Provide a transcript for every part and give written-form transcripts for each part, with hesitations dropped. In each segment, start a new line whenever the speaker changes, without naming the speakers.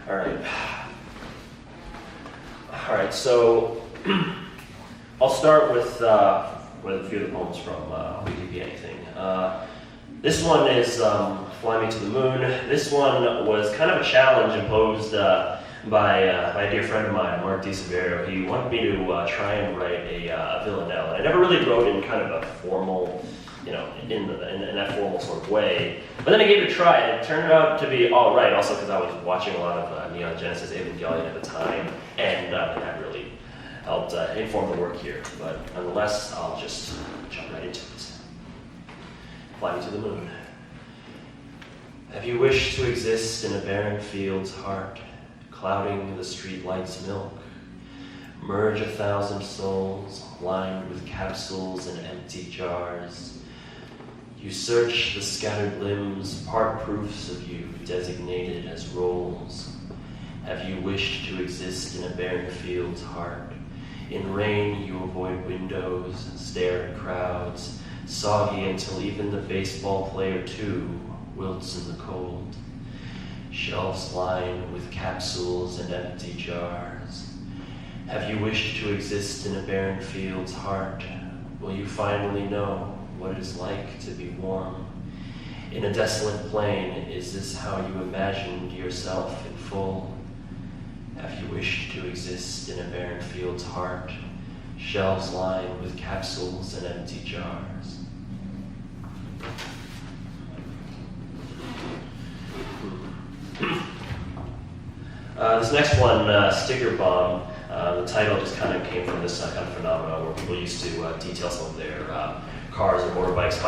All right. All right, so I'll start with a few of the poems from We Could Be Anything. This one is Fly Me to the Moon. This one was kind of a challenge imposed by a dear friend of mine, Mark DiSavero. He wanted me to try and write a villanelle. And I never really wrote in kind of a formal, in that formal sort of way. But then I gave it a try, and it turned out to be all right, also because I was watching a lot of Neon Genesis Evangelion at the time, and that really helped inform the work here. But nonetheless, I'll just jump right into it. Fly Me to the Moon. Have you wished to exist in a barren field's heart, clouding the streetlight's milk? Merge 1,000 souls, lined with capsules and empty jars. You search the scattered limbs, part proofs of you designated as roles. Have you wished to exist in a barren field's heart? In rain you avoid windows, stare at crowds, soggy until even the baseball player too wilts in the cold. Shelves lined with capsules and empty jars. Have you wished to exist in a barren field's heart? Will you finally know what it is like to be warm? In a desolate plain, is this how you imagined yourself in full? Have you wished to exist in a barren field's heart? Shelves lined with capsules and empty jars. This next one, Sticker Bomb, the title just kind of came from this kind of phenomenon where people used to detail some of their cars or motorbikes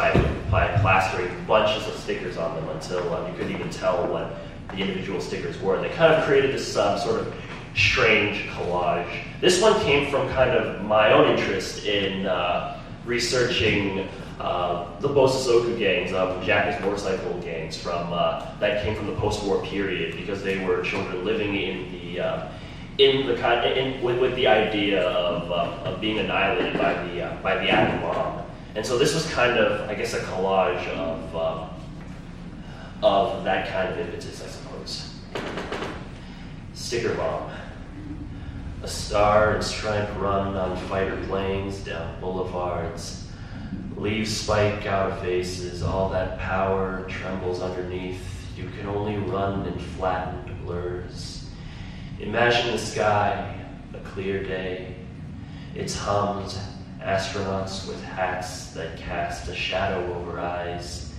by plastering bunches of stickers on them until you couldn't even tell what the individual stickers were. They kind of created this sort of strange collage. This one came from kind of my own interest in researching the Bosozoku gangs, Japanese motorcycle gangs that came from the post-war period, because they were children living with the idea of being annihilated by the atom bomb. And so this was kind of, I guess, a collage of that kind of impetus, I suppose. Sticker Bomb. A star and stripe run on fighter planes down boulevards. Leaves spike out of faces, all that power trembles underneath. You can only run in flattened blurs. Imagine the sky, a clear day. It's hummed, astronauts with hats that cast a shadow over eyes,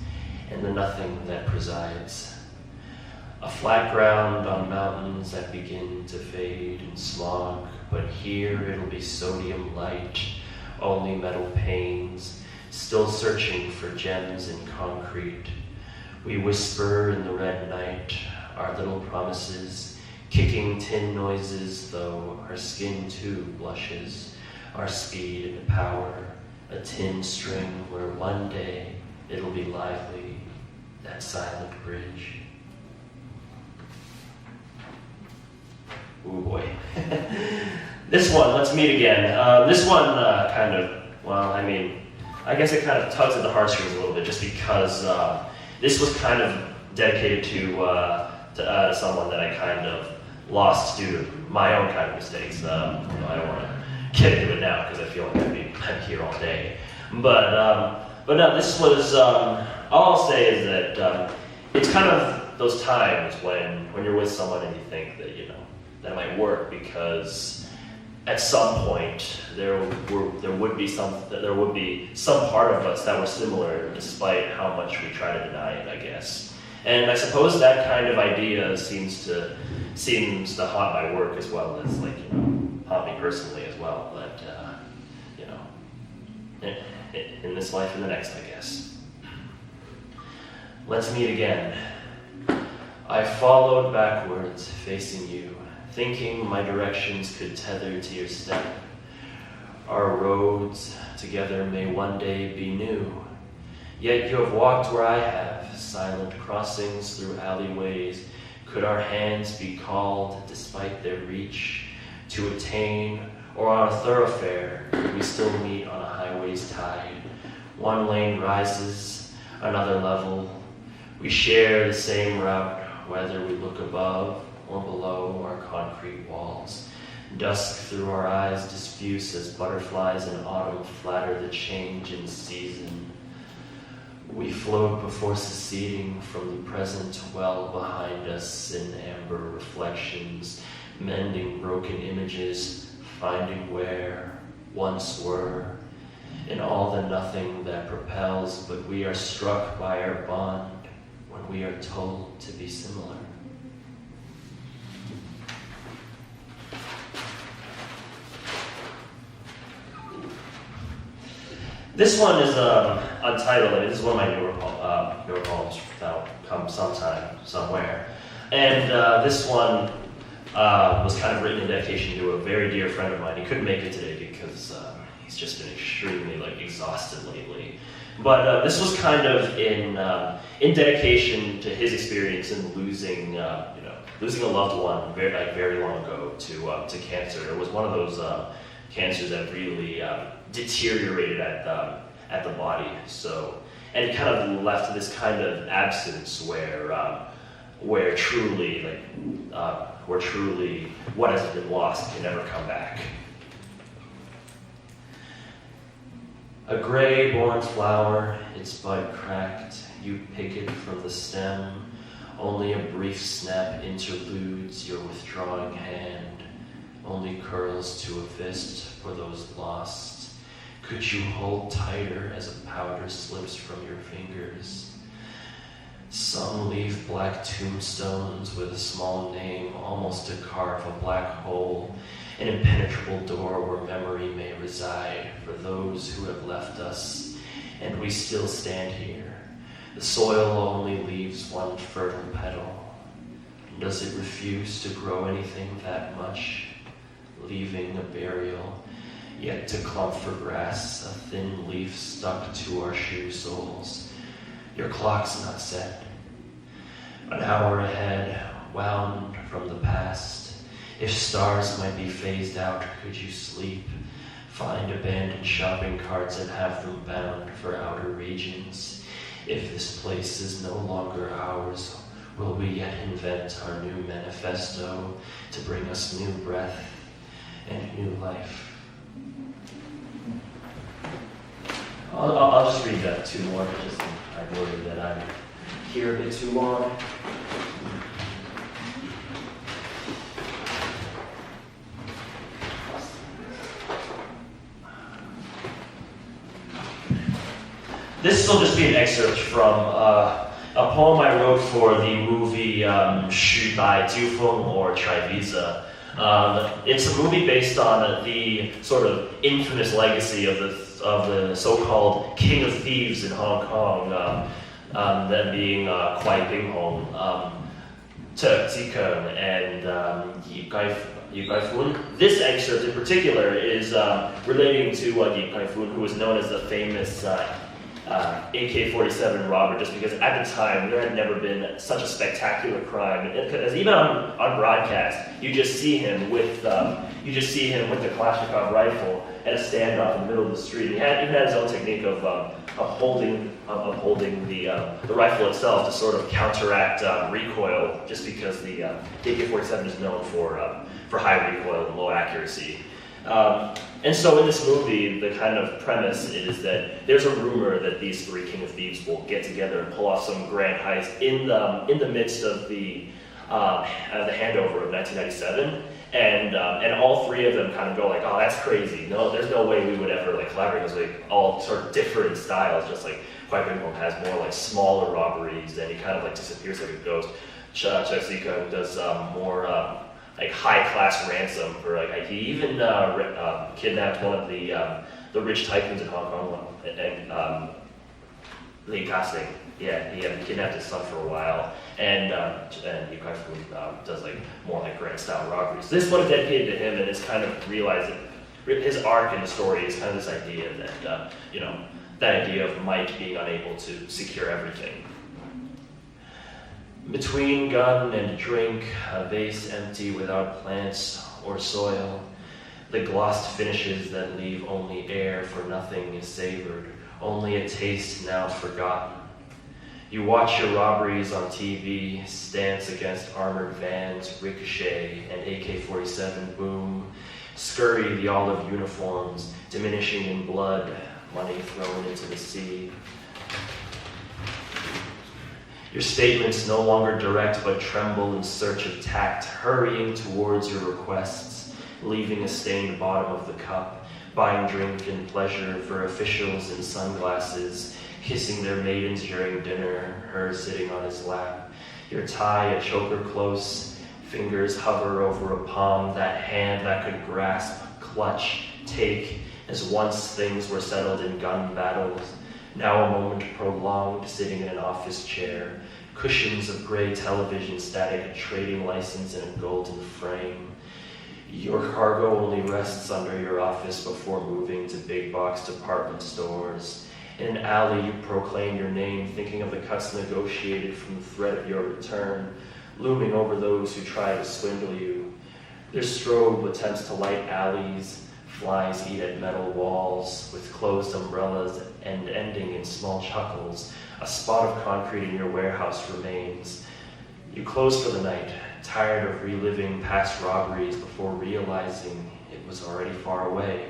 and the nothing that presides. A flat ground on mountains that begin to fade in smog, but here it'll be sodium light, only metal panes, still searching for gems in concrete. We whisper in the red night, our little promises, kicking tin noises, though our skin too blushes, our speed and power, a tin string where one day it'll be lively, that silent bridge. Ooh boy. This one, Let's Meet Again. This one I guess it kind of tugs at the heartstrings a little bit, just because this was kind of dedicated to someone that I kind of lost due to my own kind of mistakes. I don't want to get into it now because I feel like I'm here all day. But no, this was, all I'll say is that it's kind of those times when you're with someone and you think that, that it might work, because at some point there would be some part of us that were similar, despite how much we try to deny it, I guess. And I suppose that kind of idea seems to haunt my work as well as haunt me personally as well. But in this life and the next, I guess. Let's meet again. I followed backwards, facing you, thinking my directions could tether to your step. Our roads together may one day be new, yet you have walked where I have, silent crossings through alleyways. Could our hands be called, despite their reach, to attain, or on a thoroughfare, we still meet on a highway's tide. One lane rises, another level. We share the same route, whether we look above or below our concrete walls. Dusk through our eyes diffuse as butterflies in autumn flatter the change in season. We float before seceding from the present well behind us in amber reflections, mending broken images, finding where once were, in all the nothing that propels, but we are struck by our bond when we are told to be similar. This one is untitled. I mean, this is one of my newer poems that'll come sometime, somewhere. And this one was kind of written in dedication to a very dear friend of mine. He couldn't make it today because he's just been extremely exhausted lately. But this was kind of in dedication to his experience in losing a loved one very long ago to cancer. It was one of those cancers that really deteriorated at the body. So, and it kind of left this kind of absence where truly what has been lost can never come back. A gray-born flower, its bud cracked, you pick it from the stem. Only a brief snap interludes your withdrawing hand. Only curls to a fist for those lost. Could you hold tighter as a powder slips from your fingers? Some leave black tombstones with a small name, almost to carve a black hole, an impenetrable door where memory may reside for those who have left us, and we still stand here. The soil only leaves one fertile petal. Does it refuse to grow anything that much? Leaving a burial, yet to clump for grass, a thin leaf stuck to our shoe soles. Your clock's not set. An hour ahead, wound from the past. If stars might be phased out, could you sleep? Find abandoned shopping carts and have them bound for outer regions. If this place is no longer ours, will we yet invent our new manifesto to bring us new breath and new life? I'll just read that two more, just I worry that I'm here a bit too long. This will just be an excerpt from a poem I wrote for the movie Xu Bai Jiufeng or Treviza. It's a movie based on the sort of infamous legacy of the so-called King of Thieves in Hong Kong, them being Kwai Bing Hong, Cheung, and Yi Kaifun. This excerpt in particular is relating to Yi Kaifun, who was known as the famous AK-47 robber, just because at the time there had never been such a spectacular crime. Because even on broadcast, you just see him with the Kalashnikov rifle at a standoff in the middle of the street. He even had his own technique of holding the rifle itself to sort of counteract recoil, just because the AK-47 is known for high recoil and low accuracy. And so in this movie, the kind of premise is that there's a rumor that these three King of Thieves will get together and pull off some grand heist in the midst of the handover of 1997, and all three of them kind of go like, oh, that's crazy. No, there's no way we would ever collaborate. Because all sort of different styles. Just like Kwai Bing Hong has more smaller robberies, and he kind of disappears like a ghost. Cheung does more. High-class ransom for he even kidnapped one of the rich tycoons in Hong Kong, and Li Ka-sing. Yeah, he had kidnapped his son for a while, and Yu Kai-fu does more grand style robberies. This one is dedicated to him, and it's kind of realizing his arc in the story is kind of this idea that that idea of Mike being unable to secure everything. Between gun and drink, a vase empty without plants or soil, the glossed finishes that leave only air for nothing is savored, only a taste now forgotten. You watch your robberies on TV, stance against armored vans, ricochet, and AK-47 boom, scurry the olive uniforms, diminishing in blood, money thrown into the sea. Your statements no longer direct but tremble in search of tact, hurrying towards your requests, leaving a stained bottom of the cup, buying drink and pleasure for officials in sunglasses, kissing their maidens during dinner, her sitting on his lap. Your tie a choker close, fingers hover over a palm, that hand that could grasp, clutch, take, as once things were settled in gun battles. Now a moment prolonged, sitting in an office chair, cushions of gray television static, a trading license in a golden frame. Your cargo only rests under your office before moving to big box department stores. In an alley, you proclaim your name, thinking of the cuts negotiated from the threat of your return, looming over those who try to swindle you. Their strobe attempts to light alleys, flies eat at metal walls, with closed umbrellas and ending in small chuckles. A spot of concrete in your warehouse remains. You close for the night, tired of reliving past robberies before realizing it was already far away.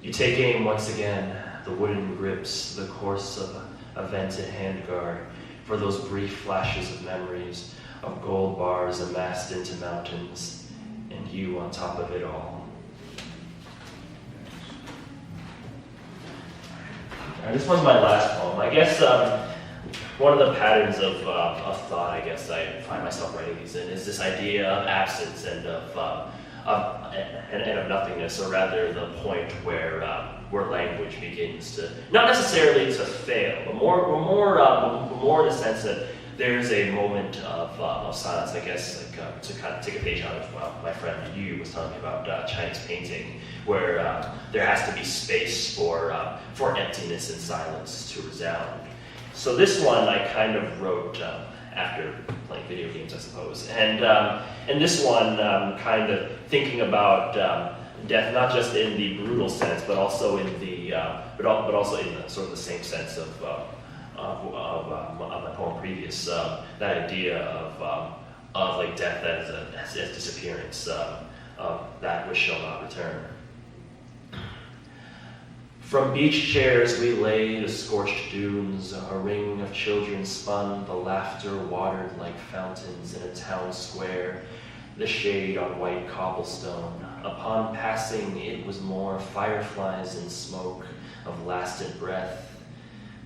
You take aim once again, the wooden grips, the course of a vented handguard, for those brief flashes of memories, of gold bars amassed into mountains, and you on top of it all. This one's my last poem. I guess one of the patterns of thought, I guess, I find myself writing these in, is this idea of absence and of nothingness, or rather the point where language begins to, not necessarily to fail, but more in the sense that there's a moment of silence, I guess, like, to kind of take a page out of my friend Yu was telling me about Chinese painting, where there has to be space for emptiness and silence to resound. So this one I kind of wrote after playing video games, I suppose, and this one kind of thinking about death, not just in the brutal sense, but also in the but also in the sort of the same sense of my poem previous, that idea of like death as disappearance, that which shall not return. From beach chairs we lay to scorched dunes, a ring of children spun, the laughter watered like fountains in a town square, the shade on white cobblestone. Upon passing it was more fireflies and smoke of lasted breath,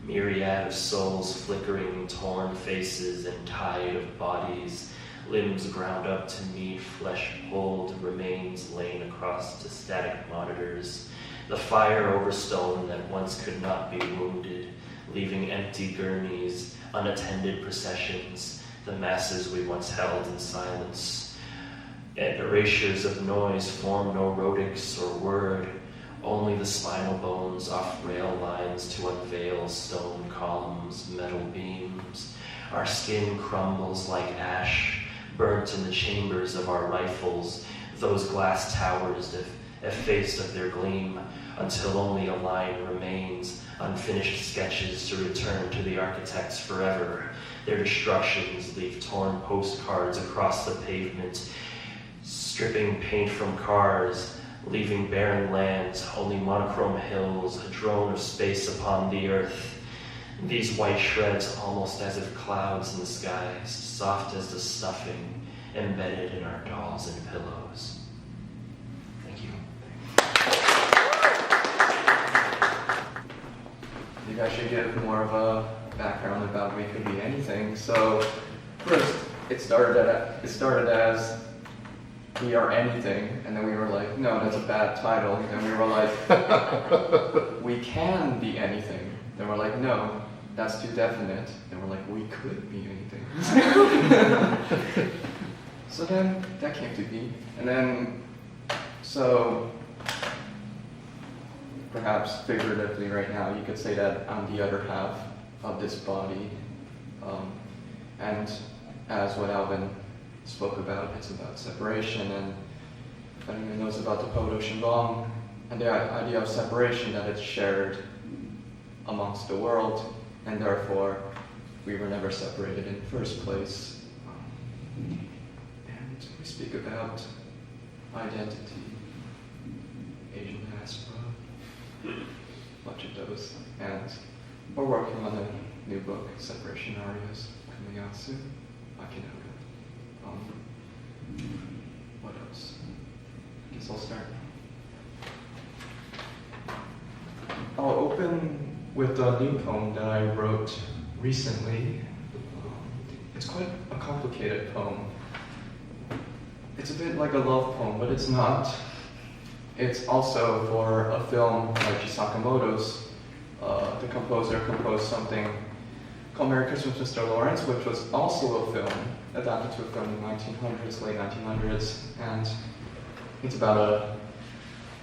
myriad of souls flickering, torn faces and tide of bodies, limbs ground up to meat, flesh pulled, remains lain across to static monitors. The fire over stone that once could not be wounded, leaving empty gurneys, unattended processions, the masses we once held in silence. And erasures of noise form no rhotics or word, only the spinal bones off rail lines to unveil stone columns, metal beams. Our skin crumbles like ash, burnt in the chambers of our rifles, those glass towers effaced of their gleam, until only a line remains, unfinished sketches to return to the architects forever. Their destructions leave torn postcards across the pavement, stripping paint from cars, leaving barren lands, only monochrome hills, a drone of space upon the earth. These white shreds almost as if clouds in the skies, soft as the stuffing embedded in our dolls and pillows.
Maybe I should give more of a background about We Could Be Anything. So first, it started as We Are Anything, and then we were like, no, that's a bad title. And we were like, We Can Be Anything. Then we're like, no, that's too definite. Then we're like, We Could Be Anything. So then that came to be. And then, so perhaps figuratively right now, you could say that I'm the other half of this body. And as what Alvin spoke about, it's about separation. And if anyone knows about the poet Wong and the idea of separation, that it's shared amongst the world, and therefore we were never separated in the first place. And we speak about identity, Asian diaspora, a bunch of those. And we're working on a new book, Separation Arias, coming out soon. What else? I guess I'll start. I'll open with a new poem that I wrote recently. It's quite a complicated poem. It's a bit like a love poem, but it's not. It's also for a film like Sakamoto's. The composer composed something called Merry Christmas, Mr. Lawrence, which was also a film, adapted to a film in the 1900s, late 1900s, and it's about a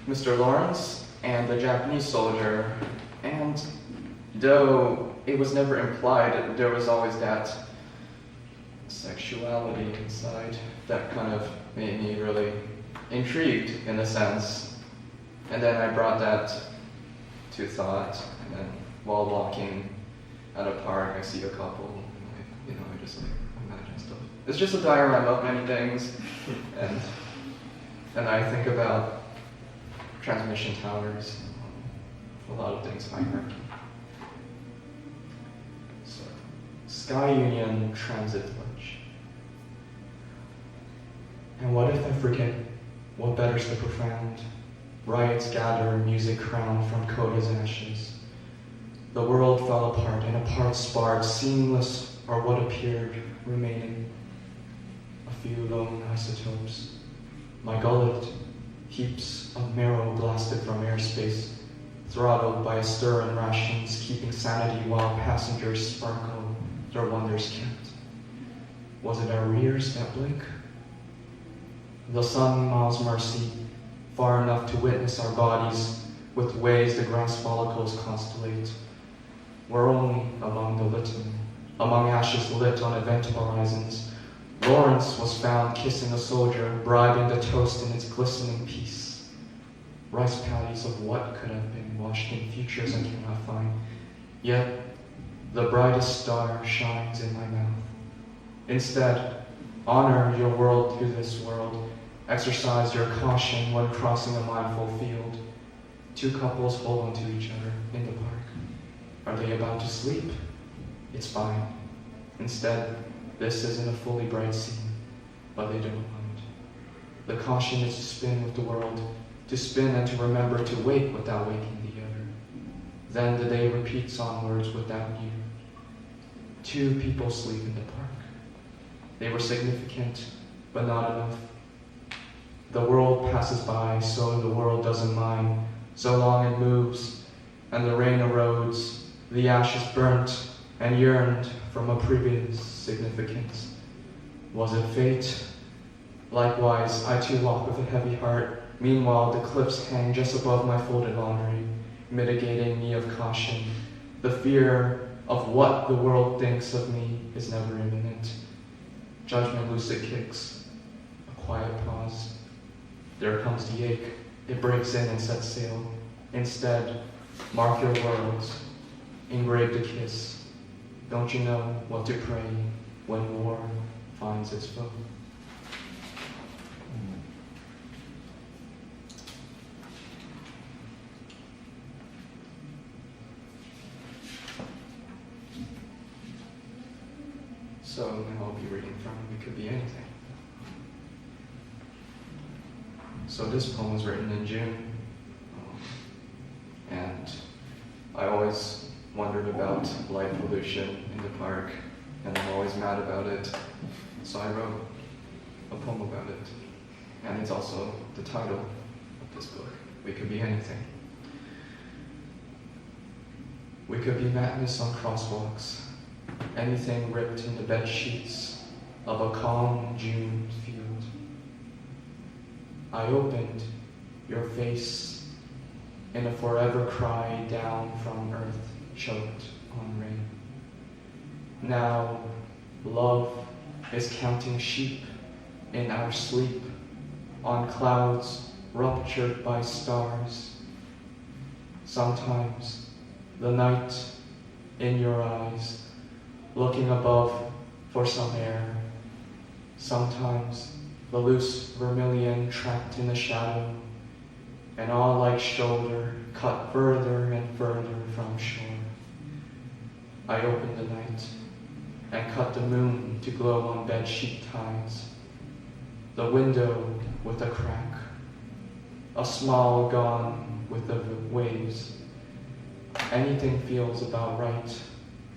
Mr. Lawrence and a Japanese soldier, and though it was never implied, there was always that sexuality inside that kind of made me really intrigued in a sense. And then I brought that to thought, and then while walking at a park, I see a couple, and I just imagine stuff. It's just a diorama of many things, and I think about transmission towers, a lot of things, hierarchy. So, Sky Union Transit Lunch. And what if I forget what betters the profound? Riots gather, music crowned from Coda's ashes. The world fell apart, and apart sparred, seamless or what appeared, remaining. A few lone isotopes. My gullet, heaps of marrow blasted from airspace, throttled by a stir in rations, keeping sanity while passengers sparkle, their wonders kept. Was it our ears that blink? The sun miles mercy, far enough to witness our bodies with ways the grass follicles constellate. We're only among the litten, among ashes lit on event horizons. Lawrence was found kissing a soldier, bribing the toast in its glistening peace. Rice paddies of what could have been washed in futures I cannot find. Yet, the brightest star shines in my mouth. Instead, honor your world through this world. Exercise your caution when crossing a mindful field. Two couples hold onto each other in the park. Are they about to sleep? It's fine. Instead, this isn't a fully bright scene, but they don't mind. The caution is to spin with the world, to spin and to remember to wake without waking the other. Then the day repeats onwards without you. Two people sleep in the park. They were significant, but not enough. The world passes by, so the world doesn't mind, so long it moves, and the rain erodes, the ashes burnt and yearned from a previous significance. Was it fate? Likewise, I too walk with a heavy heart. Meanwhile, the cliffs hang just above my folded laundry, mitigating me of caution. The fear of what the world thinks of me is never imminent. Judgment lucid kicks, a quiet pause. There comes the ache. It breaks in and sets sail. Instead, mark your words. Engrave the kiss. Don't you know what to pray when war finds its foe? So now I'll be reading from It Could Be Anything. So this poem was written in June, and I always wondered about light pollution in the park, and I'm always mad about it, so I wrote a poem about it. And it's also the title of this book, We Could Be Anything. We could be madness on crosswalks, anything ripped in the bed sheets of a calm June field. I opened your face in a forever cry down from earth, choked on rain. Now, love is counting sheep in our sleep, on clouds ruptured by stars. Sometimes the night in your eyes
looking above for some air. Sometimes the loose vermilion trapped in the shadow, an awe-like shoulder cut further and further from shore. I opened the night and cut the moon to glow on bedsheet ties. The window with a crack, a smile gone with the waves. Anything feels about right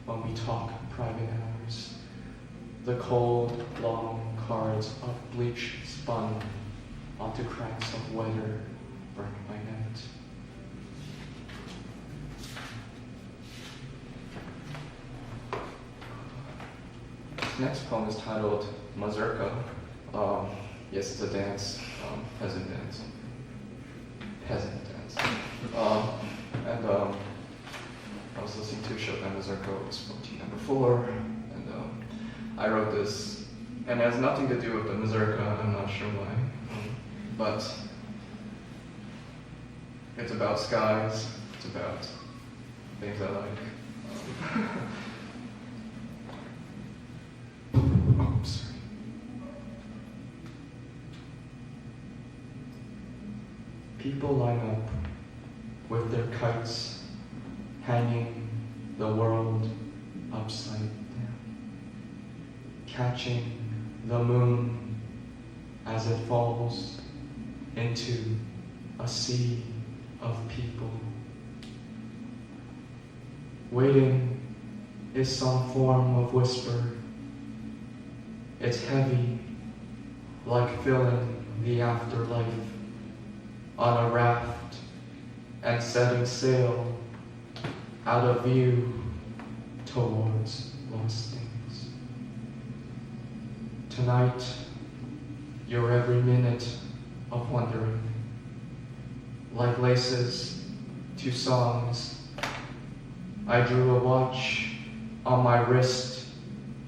when we talk private hours. The cold, long cards of bleach spun onto cracks of weather burnt by night. This next poem is titled Mazurka. Yes, it's a dance, peasant dance. I was listening to Chopin Mazurka, it was 14 number 4, and I wrote this, and it has nothing to do with the mazurka, I'm not sure why, but it's about skies, it's about things I like. Oh, sorry. People line up with their kites hanging the world upside down, catching the moon as it falls into a sea of people. Waiting is some form of whisper. It's heavy, like filling the afterlife on a raft and setting sail out of view towards lost things. Tonight, you're every minute of wondering, like laces to songs. I drew a watch on my wrist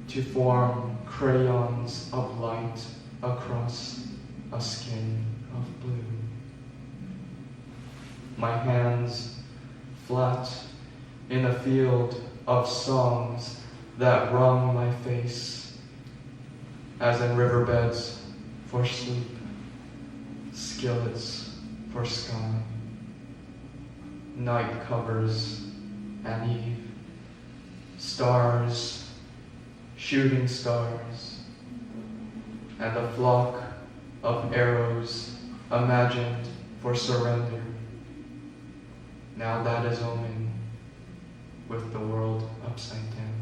to form crayons of light across a skin of blue. My hands flat in a field of songs that wrung my face, as in riverbeds for sleep, skillets for sky, night covers and eve, stars, shooting stars, and a flock of arrows imagined for surrender. Now that is omen with the world upside down.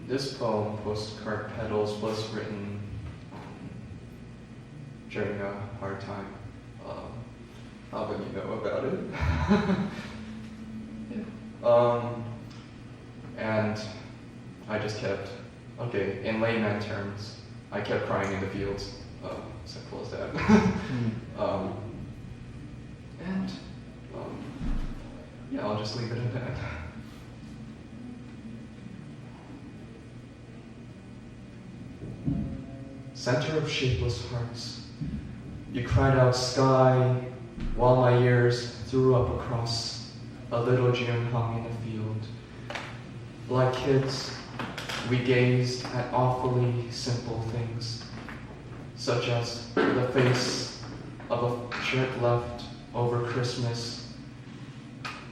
This poem, Postcard Petals, was written during a hard time. Alvin, you know about it. Yeah. And I just kept, in layman terms, I kept crying in the fields. Simple as that. Yeah, I'll just leave it at that. Center of shapeless hearts, you cried out sky while my ears threw up across a little June hung in a field. Like kids, we gazed at awfully simple things, such as the face of a shirt left over Christmas.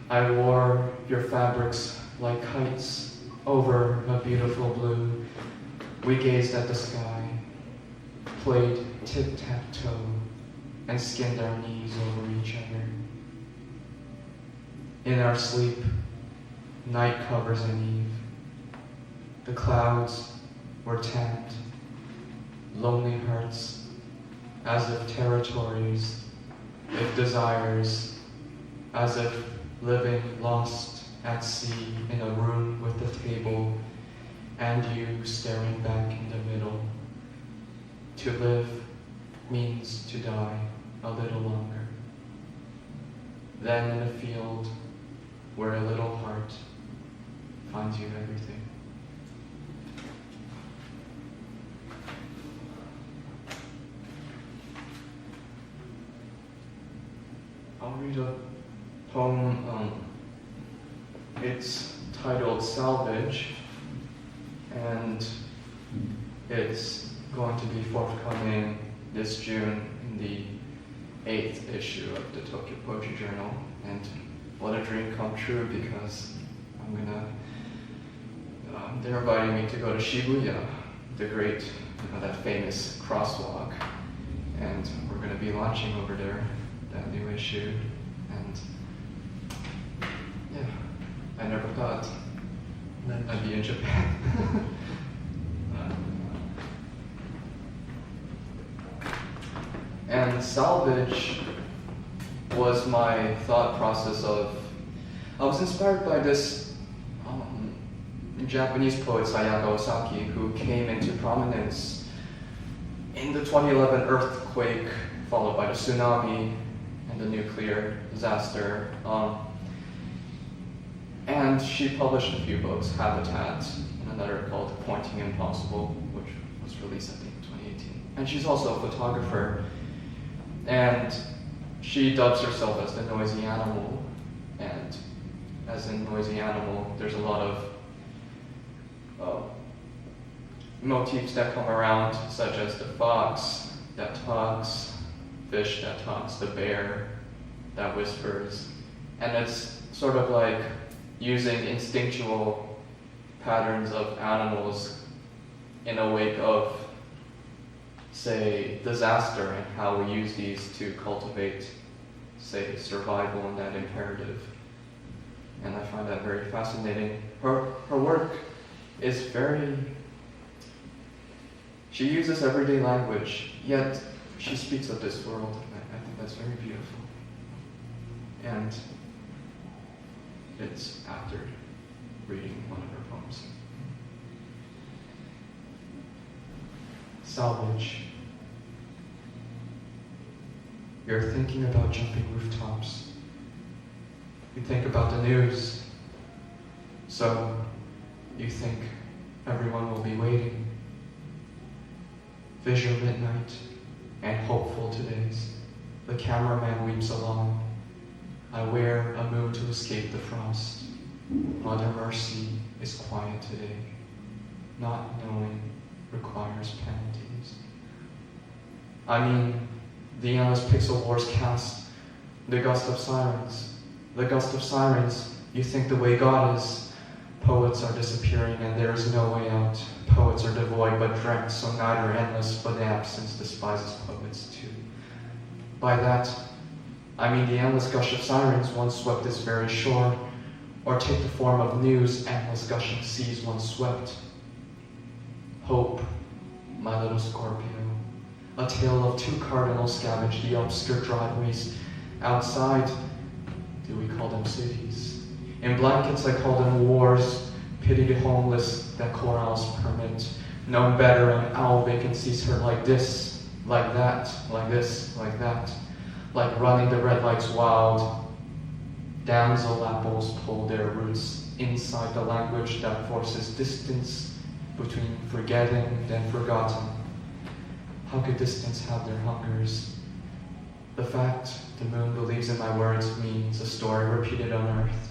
I wore your fabrics like kites over a beautiful blue. We gazed at the sky, played tic-tac-toe, and skinned our knees over each other. In our sleep, night covers an eve. The clouds were tapped, lonely hearts, as if territories, if desires, as if living lost at sea in a room with a table, and you staring back in the middle. To live means to die a little longer. Then in a field where a little heart finds you everything. read a poem. It's titled Salvage, and it's going to be forthcoming this June in the 8th issue of the Tokyo Poetry Journal. And what a dream come true, because I'm gonna, they're inviting me to go to Shibuya, the great, that famous crosswalk. And we're gonna be launching over there, that new issue. And yeah, I never thought I'd be in Japan. And Salvage was my thought process of, I was inspired by this Japanese poet Sayaka Osaki, who came into prominence in the 2011 earthquake, followed by the tsunami and the nuclear disaster. And she published a few books, Habitat, and another called Pointing Impossible, which was released, I think, in 2018. And she's also a photographer. And she dubs herself as the noisy animal. And as in noisy animal, there's a lot of motifs that come around, such as the fox that talks, fish that talks, the bear that whispers. And it's sort of like using instinctual patterns of animals in a wake of, say, disaster, and how we use these to cultivate, say, survival and that imperative. And I find that very fascinating. Her work is very, she uses everyday language, yet she speaks of this world. I think that's very beautiful. And it's after reading one of her poems. Salvage. You're thinking about jumping rooftops. You think about the news. So you think everyone will be waiting. Visual midnight and hopeful today's. The cameraman weeps along. I wear a moon to escape the frost. Mother Mercy is quiet today. Not knowing requires penalties. I mean, the endless pixel wars cast the gust of sirens. The gust of sirens, you think the way God is. Poets are disappearing and there is no way out. Poets are devoid but dreamt, so neither endless, but the absence despises poets too. By that, I mean the endless gush of sirens once swept this very shore, or take the form of news, endless gushing seas once swept. Hope, my little Scorpio, a tale of two cardinals scavenge the obscure driveways. Outside, do we call them cities? In blankets I call them wars, pity the homeless that chorals permit. Known better and Alvin sees her like this, like that, like this, like that. Like running the red lights wild. Damsel apples pull their roots inside the language that forces distance between forgetting and forgotten. How could distance have their hungers? The fact the moon believes in my words means a story repeated on earth.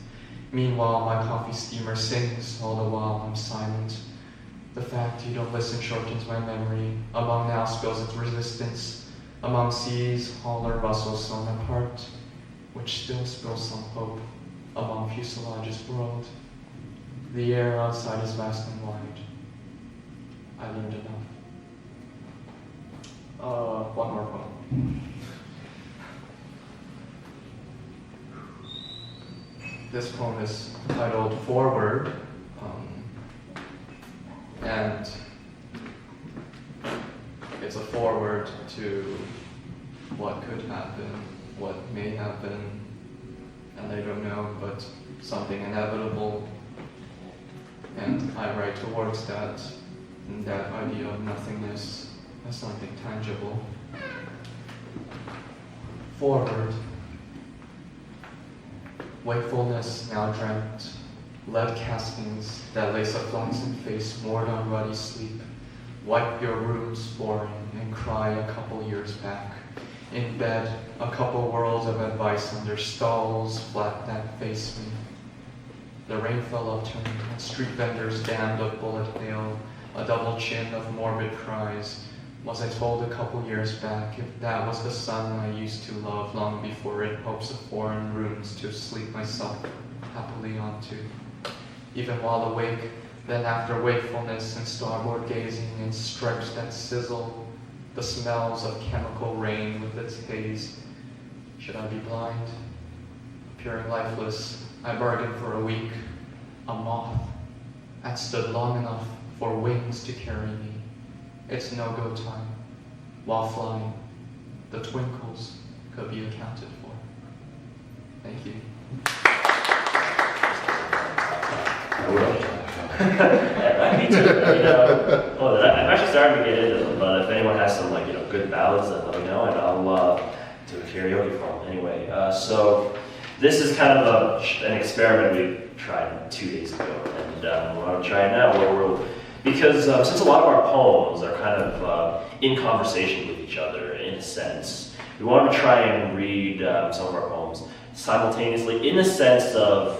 Meanwhile, my coffee steamer sings all the while I'm silent. The fact you don't listen shortens my memory. Among now spills its resistance. Among seas, holler rustles sewn apart, which still spills some hope among fuselage's world. The air outside is vast and wide. I learned enough. One more poem. This poem is titled Forward, and it's a forward to what could happen, what may happen, and I don't know, but something inevitable. And I write towards that, and that idea of nothingness as something tangible. Forward. Wakefulness now dreamt, lead castings that lace a flaxen face moored on ruddy sleep. Wipe your rooms flooring and cry a couple years back. In bed, a couple worlds of advice under stalls, flat that face me. The rain fell upturned, and street vendors damned of bullet hail, a double chin of morbid cries. Was I told a couple years back if that was the sun I used to love long before in hopes of foreign rooms to sleep myself happily onto. Even while awake, then after wakefulness and starboard gazing and stripes that sizzle, the smells of chemical rain with its haze. Should I be blind? Appearing lifeless, I bargained for a week, a moth, that stood long enough for wings to carry me. It's no-go time. While flying, the twinkles could be accounted for. Thank you.
Me too. I'm actually starting to get into them, but if anyone has some good ballads, then let me know, and I'll do a karaoke for them. Anyway, so this is kind of an experiment we tried 2 days ago, and we're going to try it now, because since a lot of our poems are kind of in conversation with each other in a sense, we want to try and read some of our poems simultaneously in the sense of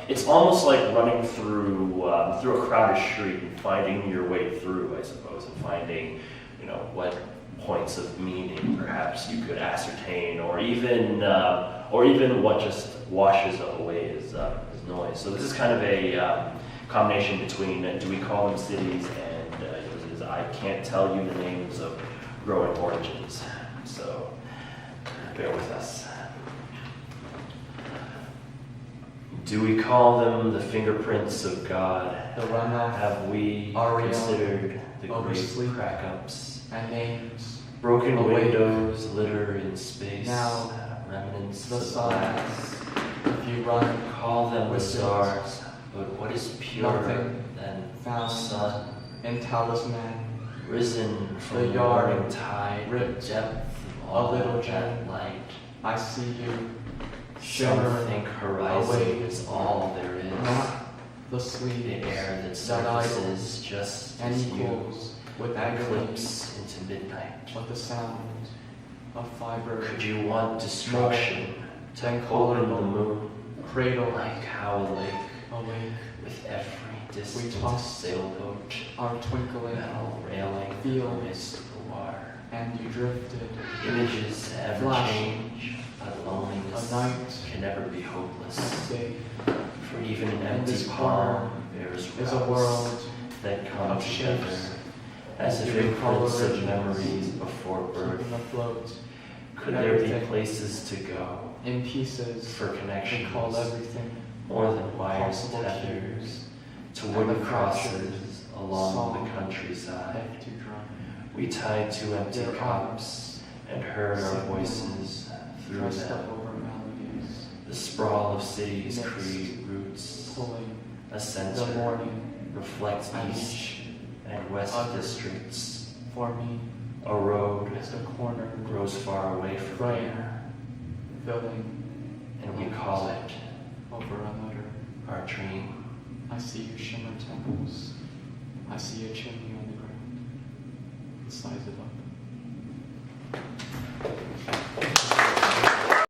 it's almost like running through a crowded street and finding your way through, I suppose, and finding what points of meaning perhaps you could ascertain, or even what just washes away as noise. So this is kind of a combination between do we call them cities and I can't tell you the names of growing origins. So bear with us. Do we call them the fingerprints of God?
The runoff,
Have we
Ariel,
considered the great
oversleep,
crack-ups?
and names,
Broken
awake,
windows litter in space,
now,
remnants
the
of
sun.
glass.
if you run,
Call them the
with it,
stars, but what is purer
nothing
than the
found
sun?
in talisman,
Risen from
the
the
yard,
morning tide, the
ripped,
depth of
a
all
little
that
gem.
light.
I see you,
Some
shimmer,
think horizon
away,
is all there is.
not the
The
sleeves,
air that
that idle,
surfaces just
and
as you
equals with agony,
eclipse into midnight.
but the sound of fibers,
Could you want destruction to
then
open the
colorable,
moon
cradle,
like how a lake
awake,
with every distant
toss
sailboat,
our twinkling,
metal railing
fields,
amidst the water?
and you drifted,
Images ever
Flash.
change, but loneliness
A night.
can never be hopeless.
safe,
For even an
in
empty
this
palm bears
is a
routes
world
that come
of
together
shapes,
as if
you recall
imprints of
originals,
memories before birth.
keeping afloat,
Could there be
everything.
places to go
in pieces,
for
we
connections
call everything,
more than wires
possible
tethers to
and
wooden
the fractures,
crosses along
song,
the countryside?
left to drum.
We tied two empty
Their
cups and heard our
signal,
voices through
Dressed up
them.
over melodies,
The sprawl of cities
Mixed.
create roots.
pulling
A
the
center
morning
reflects
and
east
each
and west
other.
districts.
for me
A road
is the corner
grows far away from
Right.
here,
filling
and we call it
over another.
our dream.
I see you shimmer temples. I see a chimney on the ground. Size it up.